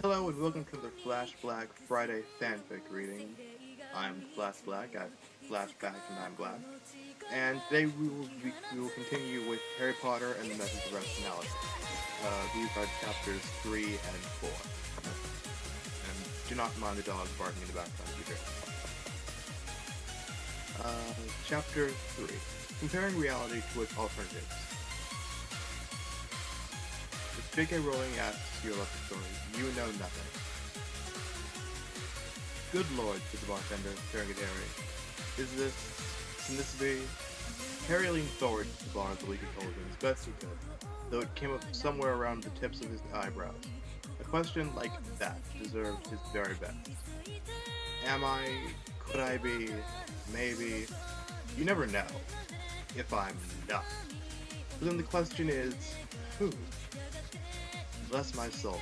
Hello and welcome to the FlashBlack Friday fanfic reading. I'm FlashBlack, I flashback and I'm black. And today we will continue with Harry Potter and the Methods of Rationality. These are chapters 3 and 4. And do not mind the dog barking in the background either. Chapter 3. Comparing reality to its alternatives. If J.K. Rowling asks you about the story, you know nothing. Good lord, said the bartender, staring at Harry. Can this be? Harry leaned forward to the bar of the League of Children as best he could, though it came up somewhere around the tips of his eyebrows. A question like that deserved his very best. Am I? Could I be? Maybe? You never know. If I'm not. But then the question is, who? Bless my soul,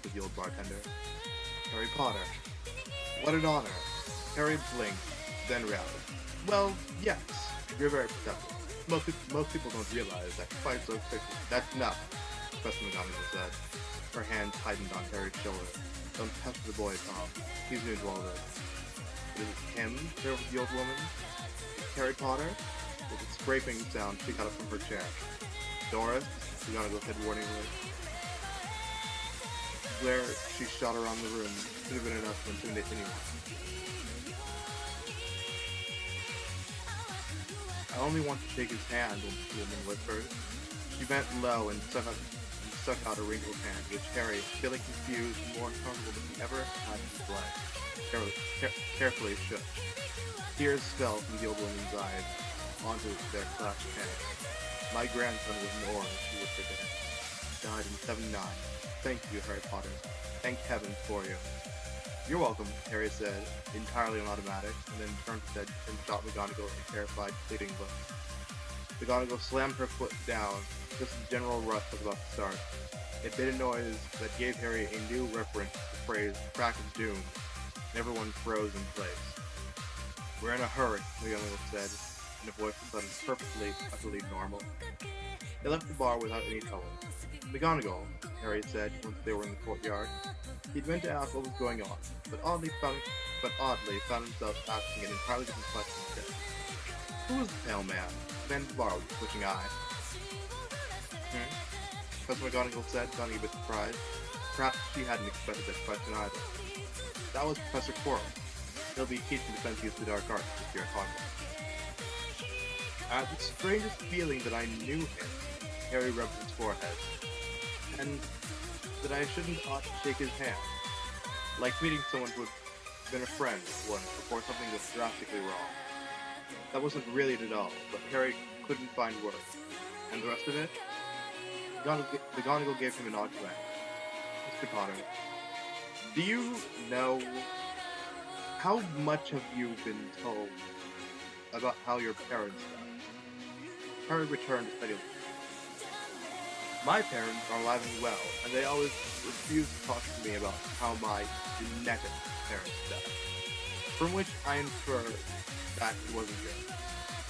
said the old bartender. Harry Potter. What an honor. Harry blinked, then rallied. Well, yes, you're very perceptive. Most people don't realize that quite so quickly. That's enough, Professor McGonagall said. Her hand tightened on Harry's shoulder. Don't touch the boy, Tom. He's new to all this. Is it him? There was the old woman. Harry Potter? With a scraping sound, she got up from her chair. Doris? McGonagall said warningly. Where she shot around the room should have been enough to intimidate anyone. I only want to shake his hand, the woman whispered. She bent low and stuck out a wrinkled hand, which Harry, feeling confused and more uncomfortable than he ever had in his life, carefully shook. Tears fell from the old woman's eyes onto their clasped hands. My grandson was an orange, she whispered to him. Died in 79. Thank you, Harry Potter. Thank heaven for you. You're welcome, Harry said, entirely on automatic, and then turned his head and shot McGonagall a terrified, pleading look. McGonagall slammed her foot down, just as General Rush was about to start. It made a noise that gave Harry a new reference to the phrase, crack of doom, and everyone froze in place. We're in a hurry, McGonagall said, in a voice that sounded perfectly, utterly normal. They left the bar without any trouble. McGonagall, Harry said once they were in the courtyard. He'd meant to ask what was going on, but oddly found himself asking an entirely different question instead. Who was the pale man? The man at the bar with the twitching eye. Professor McGonagall said, sounding a bit surprised. Perhaps she hadn't expected that question either. That was Professor Quirrell. He'll be teaching Defense Against the Dark Arts this year at Hogwarts. I had the strangest feeling that I knew him. Harry rubbed his forehead. And that I shouldn't ought to shake his hand. Like meeting someone who had been a friend once before something was drastically wrong. That wasn't really it at all, but Harry couldn't find words. And the rest of it? McGonagall gave him an odd glance. Mr. Potter, do you know how much have you been told about how your parents died? Harry returned steadily. My parents are alive and well, and they always refuse to talk to me about how my genetic parents died. From which I infer that it wasn't good.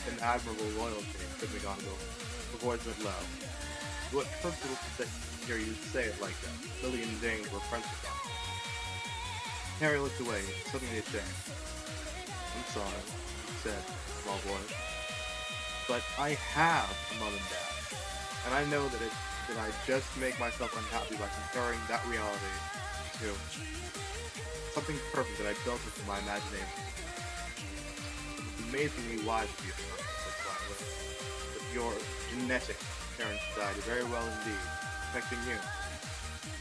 An admirable loyalty, said McGonagall. Her voice went low. What hurtful to hear you say it like that. Lily and Jane were friends with them. Harry looked away, suddenly ashamed. I'm sorry, he said, small voice. But I have a mom and dad, and I know that I just make myself unhappy by comparing that reality to something perfect that I built within my imagination. It's amazingly wise of you, said quietly, that your genetic parents died very well indeed, affecting you.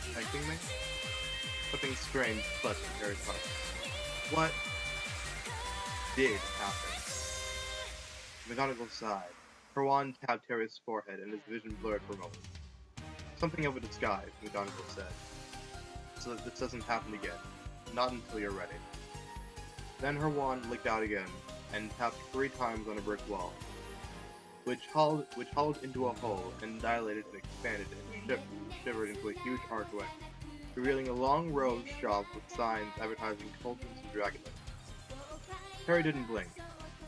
Affecting me? Something strange clutched at Harry's heart. What did happen? McGonagall sighed. Her wand tapped Harry's forehead and his vision blurred for a moment. Something of a disguise, McGonagall said, so that this doesn't happen again. Not until you're ready. Then her wand licked out again, and tapped 3 times on a brick wall, which hollowed into a hole and dilated and expanded and shivered into a huge archway, revealing a long row of shops with signs advertising cauldrons and dragon eggs. Harry didn't blink.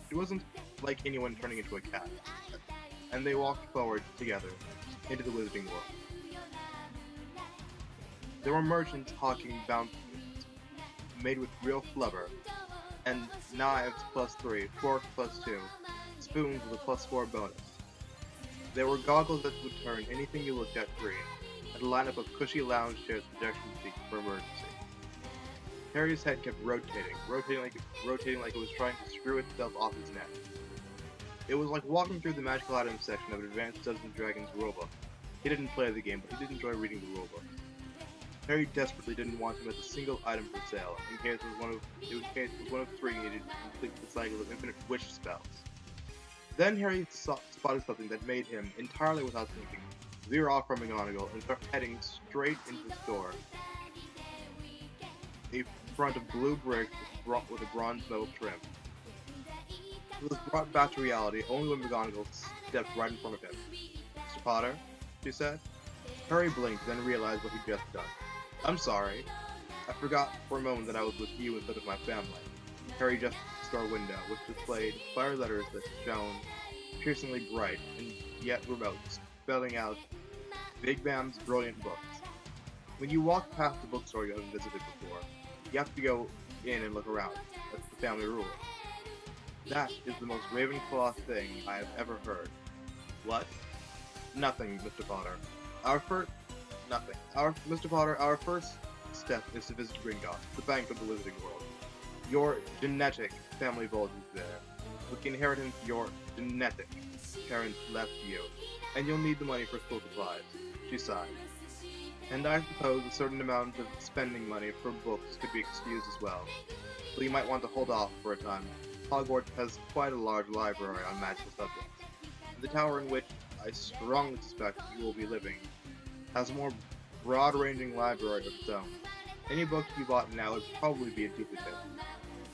It wasn't like anyone turning into a cat, and they walked forward together into the Wizarding World. There were merchants hawking bounty goods, made with real flubber, and knives +3, forks +2, spoons with a +4 bonus. There were goggles that would turn anything you looked at green, and a lineup of cushy lounge chairs and projection seats for emergency. Harry's head kept rotating like it was trying to screw itself off his neck. It was like walking through the magical items section of an Advanced Dungeons & Dragons rulebook. He didn't play the game, but he did enjoy reading the rulebook. Harry desperately didn't want to miss a single item for sale, in case it was one of 3 needed to complete the cycle of infinite wish spells. Then Harry spotted something that made him, entirely without thinking, veer off from McGonagall and start heading straight into the store. A front of blue brick with a bronze metal trim. It was brought back to reality only when McGonagall stepped right in front of him. "Mr. Potter?" she said. Harry blinked, then realized what he'd just done. "I'm sorry. I forgot for a moment that I was with you instead of my family." Harry gestured to the store window, which displayed fire letters that shone piercingly bright and yet remote, spelling out Big Bam's Brilliant Books. When you walk past the bookstore you haven't visited before, you have to go in and look around. That's the family rule. That is the most Ravenclaw thing I have ever heard. "What?" "Nothing, Mr. Potter. Mr. Potter, our first step is to visit Gringotts, the bank of the Wizarding World. Your genetic family vault is there. With the inheritance your genetic parents left you, and you'll need the money for school supplies." She sighed. "And I suppose a certain amount of spending money for books could be excused as well. But you might want to hold off for a time. Hogwarts has quite a large library on magical subjects. The tower in which I strongly suspect you will be living has a more broad-ranging library of its own. Any book you bought now would probably be a duplicate."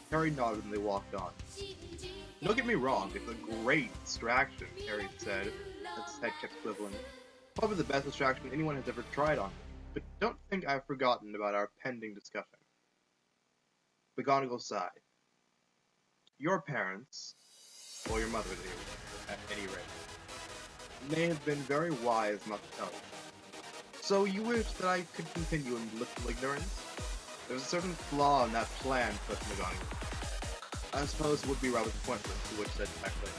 Harry nodded and they walked on. "Don't get me wrong, it's a great distraction," Harry said, as his head kept swiveling. "Probably the best distraction anyone has ever tried on me. But don't think I've forgotten about our pending discussion." McGonagall sighed. "Your parents, or your mother did, at any rate, may have been very wise not to tell you. So you wish that I could continue in blissful ignorance? There's a certain flaw in that plan," said McGonagall. "I suppose it would be rather pointless," the witch said directly.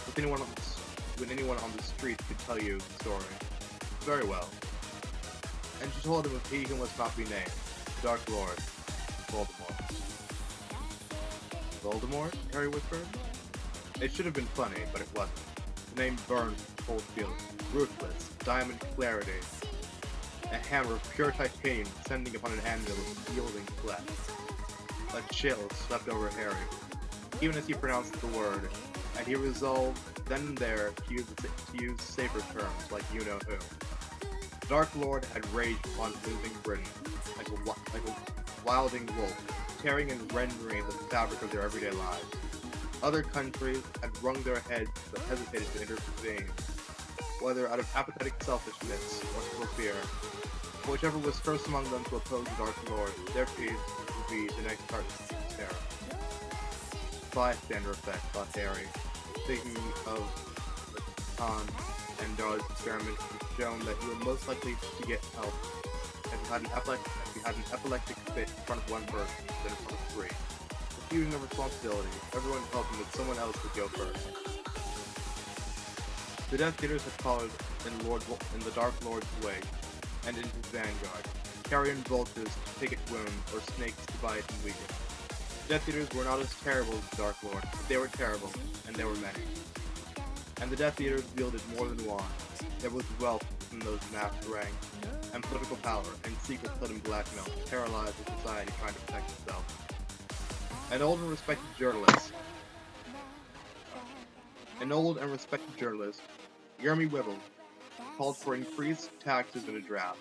When anyone on the street could tell you the story." "Very well." And she told him of he who must not be named, Dark Lord Voldemort. "Voldemort?" Harry whispered. It should have been funny, but it wasn't. The name burned with cold feeling. Ruthless, diamond clarity. A hammer of pure titanium descending upon an anvil of yielding flesh. A chill swept over Harry, even as he pronounced the word, and he resolved then and there to use safer terms like you-know-who. The Dark Lord had raged upon moving Britain like a wilding wolf, tearing and rending the fabric of their everyday lives. Other countries had wrung their heads but hesitated to intervene, whether out of apathetic selfishness or for fear. Whichever was first among them to oppose the Dark Lord, their peace would be the next target of terror. Bystander effect, thought Harry, thinking of the Khan and Dar's experiment which shown that you were most likely to get help if you had an epileptic fit in front of one person than in front of 3. Refusing the responsibility, everyone hoping that someone else would go first. The Death Eaters had followed in the Dark Lord's wake, and into his vanguard, carrion vultures to pick at wounds, or snakes to bite and weaken. The Death Eaters were not as terrible as the Dark Lord, but they were terrible, and there were many. And the Death Eaters wielded more than one. There was wealth in those massed ranks, and political power, and secret-hidden blackmail to paralyze a society trying to protect itself. An old and respected journalist, Yermy Wibble, called for increased taxes in a draft.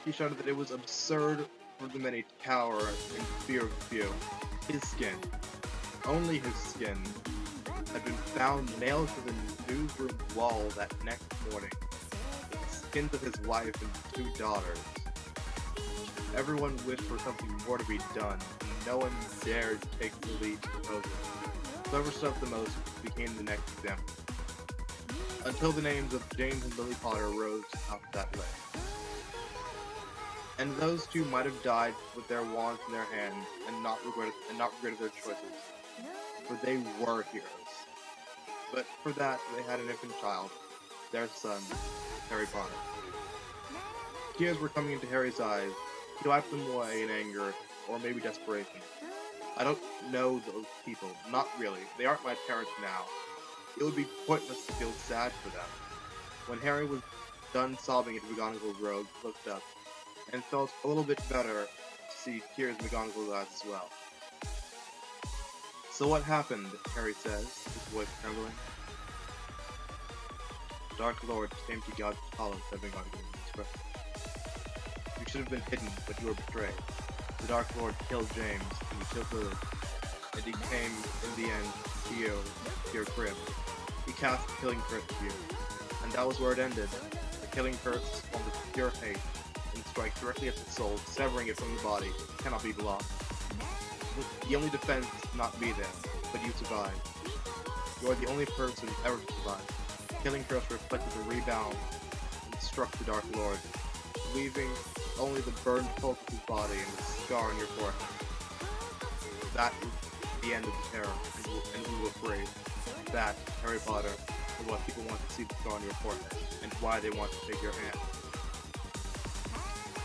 He shouted that it was absurd for the many to cower in fear of the few. His skin, only his skin, had been found nailed to the newsroom wall that next morning, with the skins of his wife and 2 daughters. Everyone wished for something more to be done, and no one dared take the lead to propose it. Whoever stuffed the most became the next example. Until the names of James and Lily Potter rose off that list. And those two might have died with their wands in their hands and not regretted their choices, for they were heroes. But for that, they had an infant child, their son, Harry Potter. Tears were coming into Harry's eyes. He wiped them away in anger, or maybe desperation. I don't know those people, not really. They aren't my parents now. It would be pointless to feel sad for them. When Harry was done sobbing into McGonagall's robe, he looked up, and felt a little bit better to see tears in McGonagall's eyes as well. So what happened? Harry says, his voice trembling. The Dark Lord came to God's hollow, said McGonagall in his breath. You should have been hidden, but you were betrayed. The Dark Lord killed James, and he killed Lily, and he came, in the end, to your crib. He cast the killing curse to you, and that was where it ended. The killing curse formed a pure hate, and strike directly at the soul, severing it from the body, cannot be blocked. The only defense is to not be there, but you survive. You are the only person ever to survive. The killing curse reflected the rebound and struck the Dark Lord, leaving only the burned pulp of his body and the scar on your forehead. That was the end of the terror, and we were afraid. That, Harry Potter, is why people want to see the scar on your forehead, and why they want to take your hand.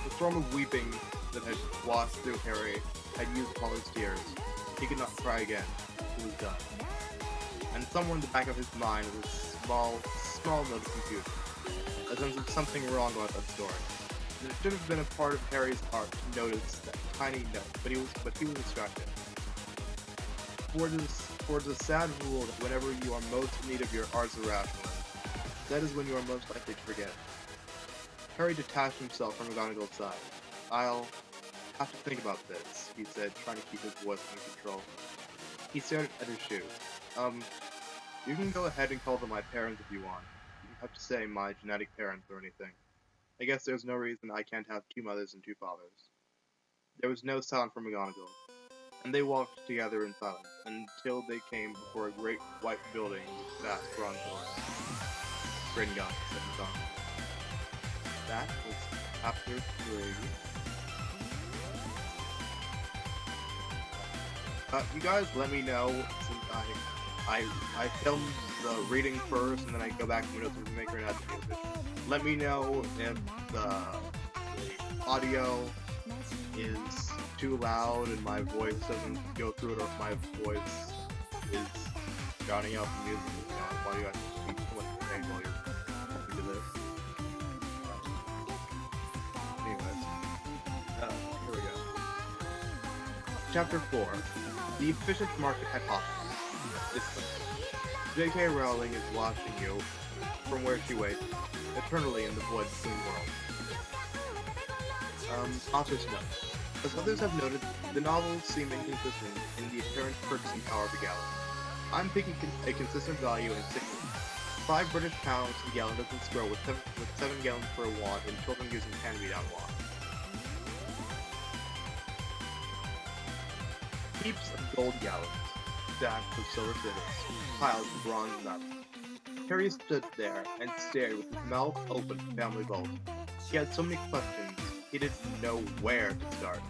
The storm of weeping that had washed through Harry had used all his tears. He could not cry again. He was done. And somewhere in the back of his mind was a small note of confusion, a sense of something wrong about that story. And it should have been a part of Harry's heart to notice that tiny note, but he was distracted. For it is a sad rule that whenever you are most in need of your arts or rationalism, that is when you are most likely to forget. Harry detached himself from McGonagall's side. I'll have to think about this, he said, trying to keep his voice under control. He stared at his shoes. You can go ahead and call them my parents if you want. You don't have to say my genetic parents or anything. I guess there's no reason I can't have two mothers and two fathers. There was no sound from McGonagall, and they walked together in silence until they came before a great white building with vast bronze doors. Gringot, said McGonagall. That was chapter 3. You guys let me know, since I filmed the reading first and then I go back to Windows Movie Maker and add the music. Let me know if the audio is too loud and my voice doesn't go through it, or if my voice is drowning out the music, while you guys speak so much pain while you're listening to this. Anyways, here we go. Chapter 4. The Efficient Market Hypothesis. Disclaimer. J.K. Rowling is watching you from where she waits, eternally in the void between worlds. Author's note. As others have noted, the novels seem inconsistent in the apparent purchasing power of the gallon. I'm picking a consistent value in 6. 5 British pounds a gallon doesn't square with 7 gallons per wand and children using hand-me-down wands. Heaps of gold gallons, stacked with silver fiddles, piled with bronze nuts. Harry stood there and stared with his mouth open to the family vault. He had so many questions, he didn't know where to start.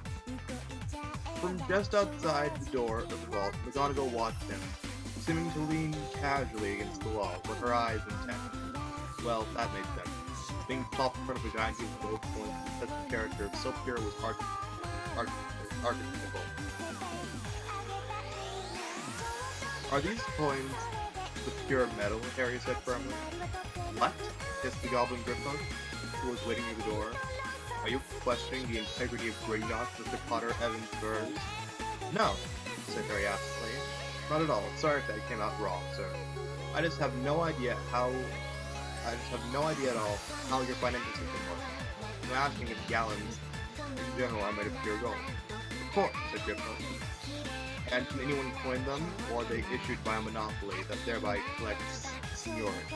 From just outside the door of the vault, McGonagall watched him, seeming to lean casually against the wall, with her eyes intent. Well, that made sense. Being plopped in front of a giant piece of gold coins with such a character so pure was archetypical. Are these coins with pure metal? Harry said firmly. What? Hissed the goblin Gryffindor, who was waiting near the door. Are you questioning the integrity of Gringotts, Mr. Potter Evans Burrs? No, said Harry absently. Not at all. Sorry if that came out wrong, sir. I just have no idea at all how your financial system works. I'm asking if gallons in general are made of pure gold. Of course, said Gryffindor. And can anyone coin them, or are they issued by a monopoly that thereby collects seniority?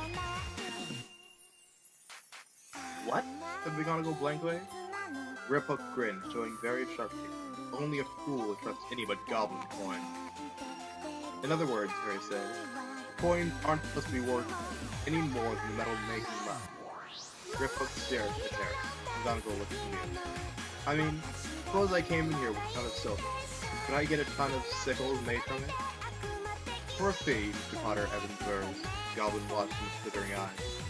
What? Said McGonagall blankly. Griphook grinned, showing very sharp teeth. Only a fool would trust any but goblin coin. In other words, Harry said, coins aren't supposed to be worth any more than the metal making left. Griphook stared at Harry. McGonagall looked amused. I mean, suppose I came in here with a ton of silver. Could I get a ton of sickles made from it? For a fee, Mr. Potter Evansburg's goblin watched with glittering eyes.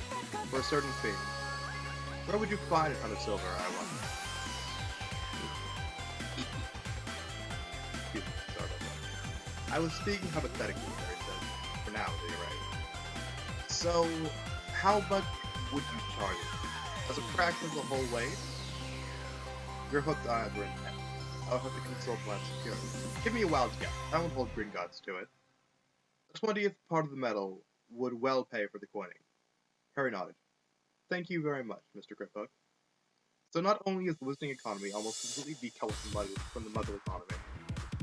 For a certain fee. Where would you find a ton of silver, I wonder? Excuse me, sorry about that. I was speaking hypothetically, Harry said. For now, you're right. So, how much would you charge it? As a fraction of the whole weight? Your hooked eyes were intense. I'll have to consult my security. Give me a wild guess. I won't hold green gods to it. A 20th part of the metal would well pay for the coining. Harry nodded. Thank you very much, Mr. Griphook. So not only is the wizarding economy almost completely decoupled from the Muggle economy,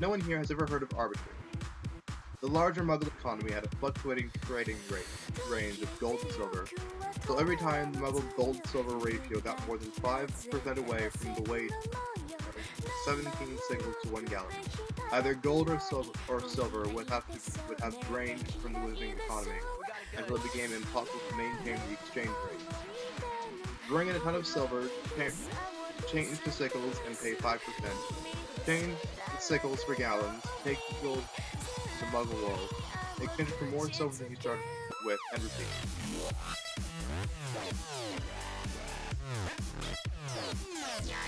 no one here has ever heard of arbitrage. The larger Muggle economy had a fluctuating trading range of gold and silver, so every time the Muggle gold-silver ratio got more than 5% away from the weight of 17 sickles to 1 gallon, either gold or silver would have drained from the wizarding economy until it became impossible to maintain the exchange rate. Bring in a ton of silver, change to sickles and pay 5%, change the sickles for gallons, take the gold to Muggle world, exchange for more silver than you started with, and repeat.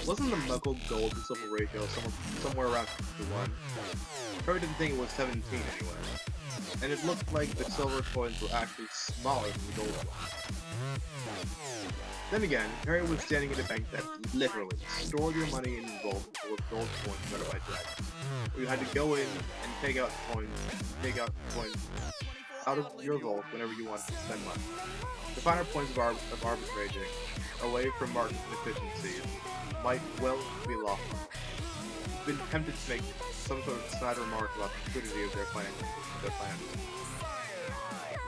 Wasn't the Muggle gold to silver ratio somewhere around 51? Probably didn't think it was 17 anyway. And it looked like the silver coins were actually smaller than the gold ones. Then again, Harry was standing at a bank that literally stored your money in gold full of gold coins better by dragons. You had to go in and take out coins out of your vault whenever you wanted to spend money. The finer points of arbitraging, away from market efficiencies, might well be lost. I've been tempted to make some sort of snide remark about the stupidity of their plans.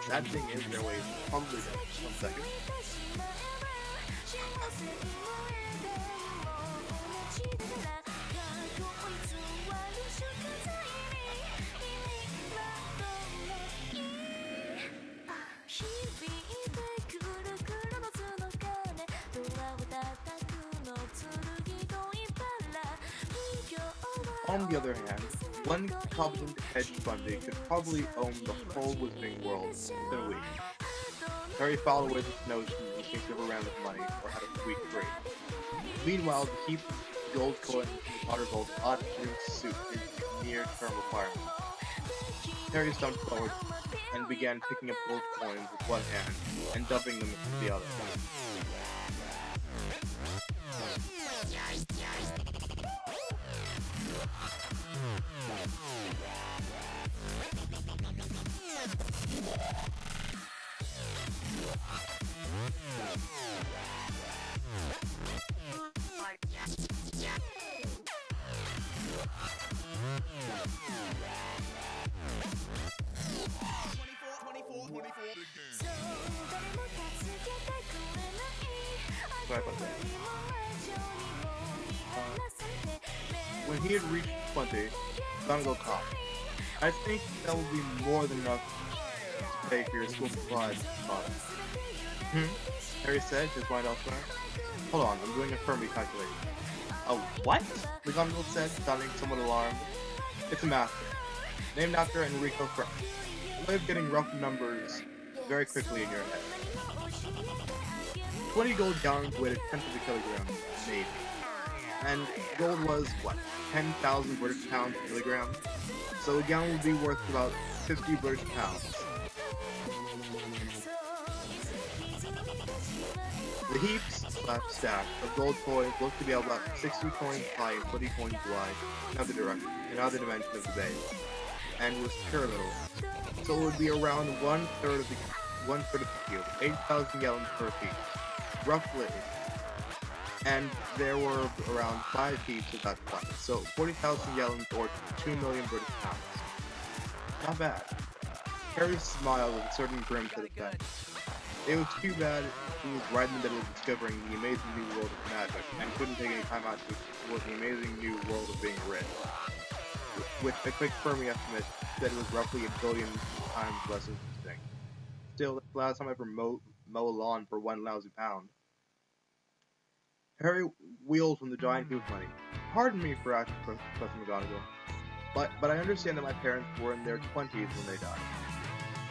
That thing is their way probably dead. 1 second. On the other hand, one competent hedge fundy could probably own the whole wizarding world in a week. Harry followed away this notion in case he ever ran out of money or had a weak break. Meanwhile, the heap of gold coins in the Potter Vault ought to suit his near-term requirements. Harry stumped forward and began picking up gold coins with one hand and dumping them with the other. Sorry about that. When he had reached 20, Dongle coughed. I think that will be more than enough to pay for your school supplies, Potter. Harry said, his mind elsewhere. Hold on, I'm doing a Fermi calculation. A what? McGonagall said, sounding somewhat alarmed. It's a master, named after Enrico Fermi. A way of getting rough numbers very quickly in your head. 20 gold gallons weighed a tenth of a kilogram, maybe. And gold was, what, 10,000 British pounds per kilogram? So a gallon would be worth about 50 British pounds. The heaps, stack, of gold coins looked to be about 60 coins high and 20 coins wide in either dimension of the base, and was pyramidal. So it would be around one-third of the cube, 8,000 gallons per piece, roughly. And there were around 5 heaps of that size, so 40,000 gallons or 2 million British pounds. Not bad. Harry smiled with a certain grim to the fact. It was too bad he was right in the middle of discovering the amazing new world of magic, and couldn't take any time out to explore the amazing new world of being rich. Which a quick Fermi estimate said it was roughly 1 billion times less interesting. Still, that's the last time I ever mow a lawn for 1 lousy pound. Harry wheels from the giant tooth money. Pardon me for asking Professor McGonagall, but I understand that my parents were in their 20s when they died.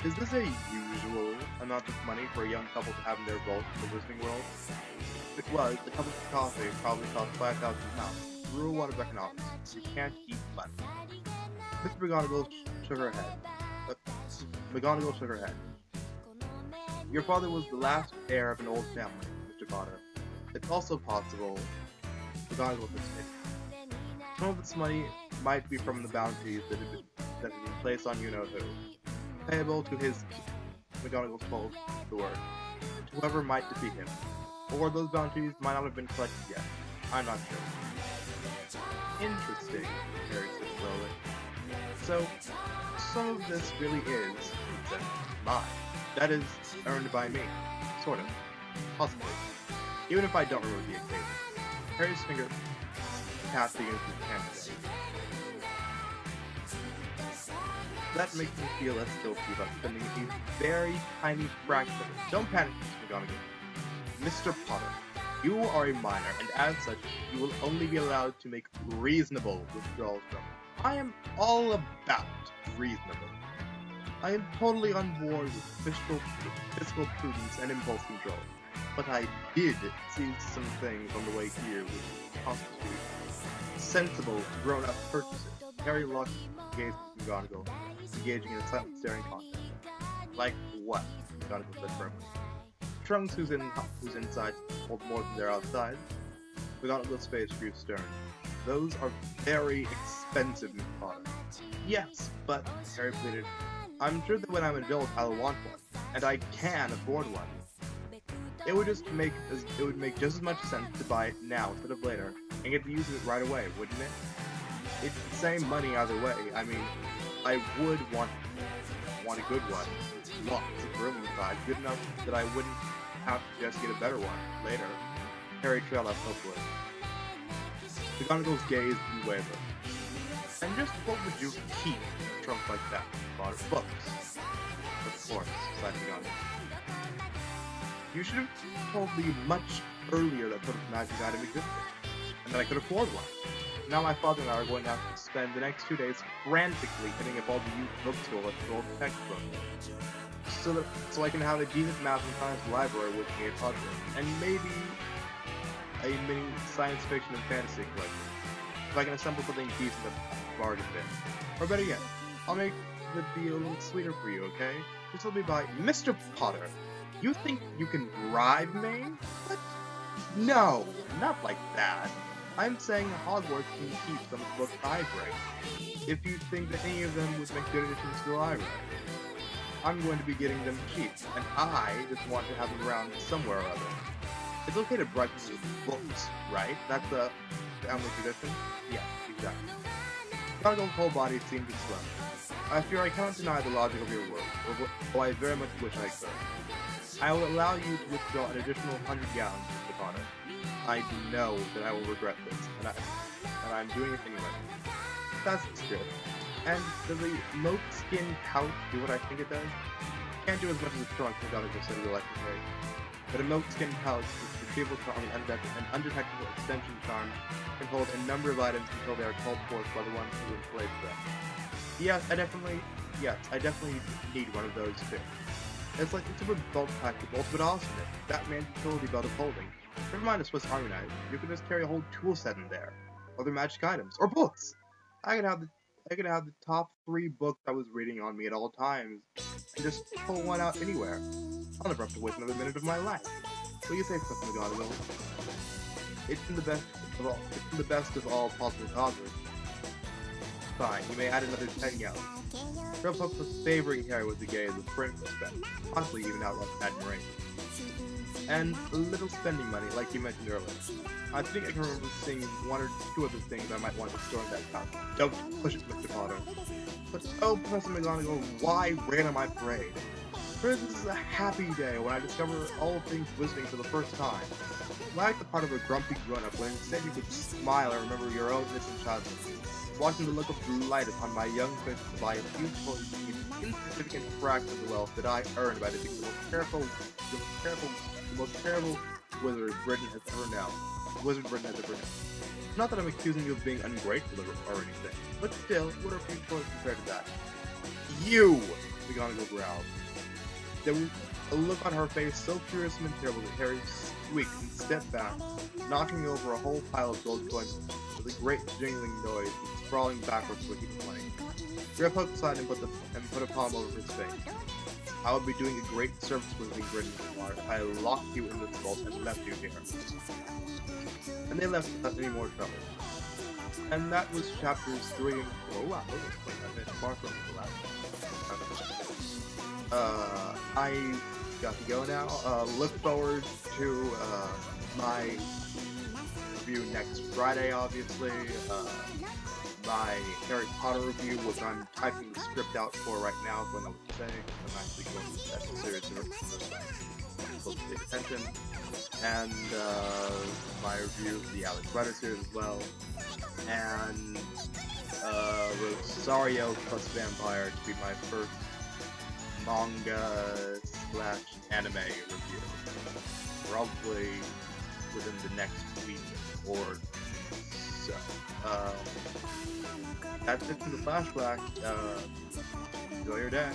Is this a usual amount of money for a young couple to have in their vault in the Wizarding World? If it was, a cup of coffee probably cost £5,000. Rule 1 of economics. You can't eat money. Mr. McGonagall shook her head. McGonagall shook her head. Your father was the last heir of an old family, Mr. Potter. It's also possible McGonagall hesitated. Some of this money might be from the bounties that have been placed on you-know-who, payable to his, McGonagall spoke the word, to whoever might defeat him. Or those bounties might not have been collected yet. I'm not sure. Interesting, Harry said slowly. So, some of this really is, mine. That is, earned by me. Sort of. Possibly. Even if I don't remember the occasion. Harry's finger tapped against his hand. That makes me feel less guilty about spending a very tiny fraction of it. Don't panic, Mr. McGonagall. Mr. Potter, you are a minor, and as such, you will only be allowed to make reasonable withdrawals from it. I am all about reasonable. I am totally on board with fiscal prudence and impulse control, but I did see some things on the way here which constitute sensible, grown-up purchases. Harry locked gaze with McGonagall, engaging in a silent staring contest. Like what? McGonagall said firmly. Trunks whose insides hold more than their outsides. McGonagall's face grew stern. Those are very expensive, Miss Potter. Yes, but, Harry pleaded, I'm sure that when I'm an adult I'll want one, and I can afford one. It would make just as much sense to buy it now instead of later, and get to use it right away, wouldn't it? It's the same money either way. I mean, I would want a good one, with lots of room inside, good enough that I wouldn't have to just get a better one later. Harry trailed off hopefully. McGonagall's gaze grew waver. And just what would you keep in a trunk like that? Potter? Books. Of course, sighed McGonagall. You should have told me much earlier that sort of magic item existed, and that I could afford one. Now my father and I are going to have to spend the next 2 days frantically hitting up all the youth bookstores for old textbooks, so I can have a decent math and science library with me at Hogwarts, and maybe a mini science fiction and fantasy collection, if I can assemble something decent at the bargain bin. Or better yet, I'll make the deal a little sweeter for you, okay? This will be by Mr. Potter. You think you can bribe me? What? No, not like that. I'm saying Hogwarts can keep some of the books I bring, if you think that any of them would make good additions to the library. I'm going to be getting them cheap, and I just want to have them around somewhere or other. It's okay to bribe people with books, right? That's the family tradition? Yes, exactly. McGonagall's whole body seemed to swell. I fear I cannot deny the logic of your words, though I very much wish I could. I will allow you to withdraw an additional 100 gallons, Mr. Potter. I know that I will regret this, and I'm doing it anyway. That's the spirit. And does the moat skin pouch do what I think it does? Can't do as much as a trunk, McGonagall said reluctantly. But a moat skin pouch with retrieval charm and undetectable extension charm can hold a number of items until they are called forth by the ones who enslaved them. Yes, I definitely need one of those too. It's like the super belt pack with ultimate awesomeness. Batman's utility belt of holding. Never mind a Swiss Army knife. You can just carry a whole tool set in there. Other magic items. Or books! I could have the top 3 books I was reading on me at all times, and just pull one out anywhere. I'll never have to waste another minute of my life. What do you say, Professor McGonagall? It's in the best of all possible causes. Fine, you may add another 10 gallons. Grubhub was favoring Harry with the gaze of frank respect, possibly even outright admiration. And a little spending money, like you mentioned earlier. I think I can remember seeing 1 or 2 other things I might want to store in that pouch. Don't push it, Mr. Potter. But oh, Professor McGonagall, why rain on my parade? For this is a happy day when I discover all things wizarding for the first time. Like the part of a grumpy grown-up when instead you could smile and remember your own innocent childhood. Watching the look of delight upon my young face to buy a beautiful, insignificant fraction of the wealth that I earned by defeating the most terrible wizard Britain has ever known. wasn't written as a brunette. Not that I'm accusing you of being ungrateful or anything, but still, what are few choices compared to that? You! McGonagall growled. There was a look on her face so furious and terrible that Harry squeaked and stepped back, knocking over a whole pile of gold coins with a great jingling noise and sprawling backwards to a heap of money. Griff hooked aside and put a palm over his face. I would be doing a great service with me, Grinning if I locked you in this vault and left you here. And they left without any more trouble. And that was chapters 3 and 4. Wow, look at that mark on the last. I got to go now. Look forward to my review next Friday, obviously. My Harry Potter review, which I'm typing the script out for right now, if I know what to say. I'm actually going to set a series of close to attention. And my review of the Alex Rider series as well. And Rosario plus Vampire to be my first manga / anime review. Probably within the next week or so. That's it from the FlashBlack. Enjoy your day.